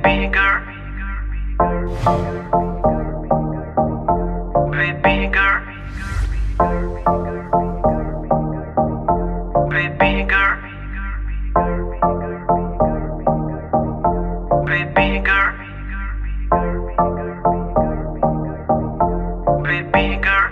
baby girl, baby girl, baby girl, baby girl, baby girl.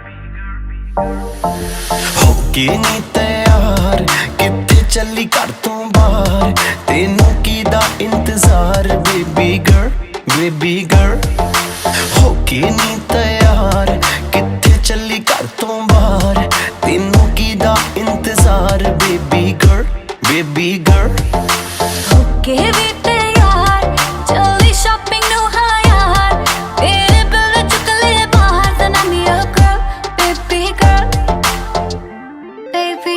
होके नी तैयार कित्थे चली घर तो बाहर तेनू कीदा इंतजार बेबी गर्ल बेबी गर्ल होके नी तैयार कित्थे चली घर तो बाहर तेनू कीदा इंतजार बेबी गर्ल बेबी गर्ल होके भी तैयार चली शॉपिंग नु हाँ यार तेरे बिल चुक ले बाहर then I'm your girl baby girl baby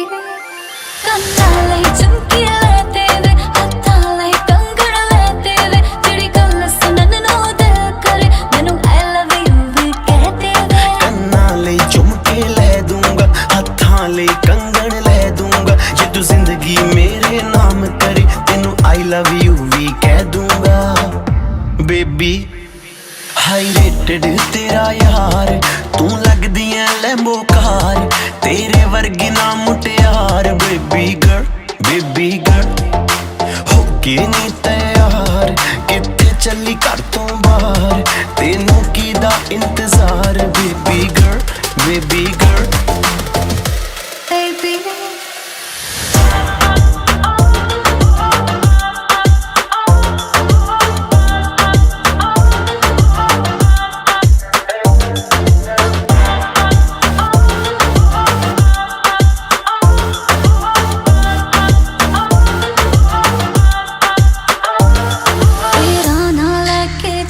ਕੰਨਾਂ ਲਈ ਝੁਮਕੀ ਲੈ ਤੇਰੇ ਹੱਥਾਂ ਲਈ ਕੰਗਣ ਲੈ ਤੇਰੇ ਜਿਹੜੀ ਗੱਲ ਸੁਣਨ ਨੂੰ ਦਿਲ ਕਰੇ ਮੈਨੂੰ I love you ਵੀ ਕਹਿ ਤੇਰੇ ਕੰਨਾਂ ਲਈ ਝੁਮਕੇ ਲੈ ਦੂੰਗਾ ਹੱਥਾਂ ਲਈ ਕੰਗਣ ਲੈ ਦੂੰਗਾ ਜੇ ਤੂੰ ਜ਼ਿੰਦਗੀ ਮੇਰੇ ਨਾਮ ਕਰੇ ਤੈਨੂੰ I love you ਵੀ ਕਹਿ ਦੂੰਗਾ ਬੇਬੀ ਹਾਈ ਰੇਟਡ ਤੇਰਾ ਯਾਰ ਤੂੰ ਲੱਗਦੀ ਐ ਲੈਂਬੋ ਕਾਰ ਤੇਰੇ ਵਰਗੀ ਨਾ ਮੁਟਿਆਰ ਬੇਬੀ ਗਰਲ ਹੋਕੇ ਨੀ ਤੈयार ਕਿੱਥੇ ਚੱਲੀ ਘਰ ਤੋਂ ਬਾਹਰ ਤੈਨੂੰ ਕੀਦਾ ਇੰਤਜ਼ਾਰ ਬੇਬੀ ਗਰਲ baby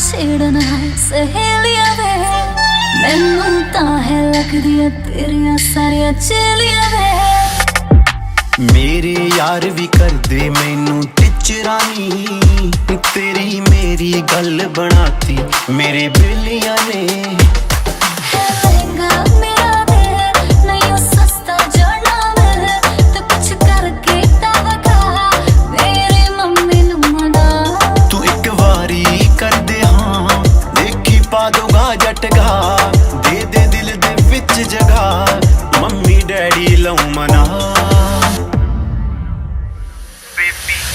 ਛੇੜਨਾ ਸਹੇਲੀਆਂ ਵੇ ਮੈਨੂੰ ਤਾਂ ਹੈ ਲੱਗਦੀਆਂ ਤੇਰੀਆਂ ਸਾਰੀਆਂ ਚੇਲੀਆਂ ਵੇ ਮੇਰੇ ਯਾਰ ਵੀ ਕਰਦੇ ਮੈਨੂੰ ਟਿਚਰਾਨੀ ਤੇਰੀ ਮੇਰੀ ਗੱਲ ਬਣਾਤੀ ਮੇਰੇ ਬੇਲੀਆਂ ਨੇ ਲਹਿੰਗਾ ਮੇਰਾ ਵੇ ਨਹੀਂ ਉਹ ਸਸਤਾ ਜੜਨਾ ਵੇ ਤੂੰ ਕੁਛ ਕਰਕੇ ਤਾਂ ਵਖਾ ਮੇਰੀ ਮੰਮੀ ਨੂੰ ਮਨਾ ਤੂੰ ਇੱਕ ਵਾਰੀ ਕਰਦੇ ਹਾਂ ਦੇਖੀ ਪਾ ਦੋਗਾ ਜਟਗਾ ਦੇ ਦੇ ਦਿਲ ਦੇ ਵਿੱਚ ਜਗਾ ਮੰਮੀ ਡੈਡੀ ਲਉ ਮਨਾ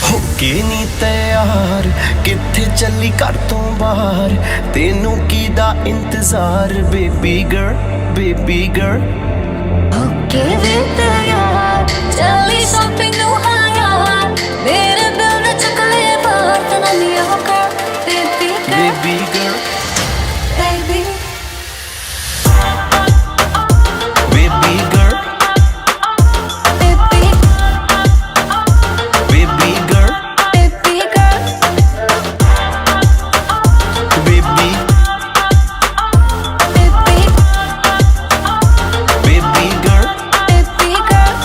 ਹੋਕੇ ਨੀ ਤੈयार ਕਿੱਥੇ ਚੱਲੀ ਘਰ ਤੋਂ ਬਾਹਰ ਤੈਨੂੰ ਕੀਦਾ ਇੰਤਜ਼ਾਰ ਬੇਬੀ ਗਰਲ ਹੋਕੇ ਵੀ ਤੈयार ਚੱਲੀ ਸ਼ਾਪਿੰਗ ਨੂੰ ਹਾਂ ਯਾਰ ਮੇਰੇ ਬਿਲ ਨੇ ਚੁੱਕ ਲੈ ਬਾਹਰ ਤਾਂ I'm your girl baby girl baby girl baby baby girl baby baby girl baby girl baby baby baby girl baby girl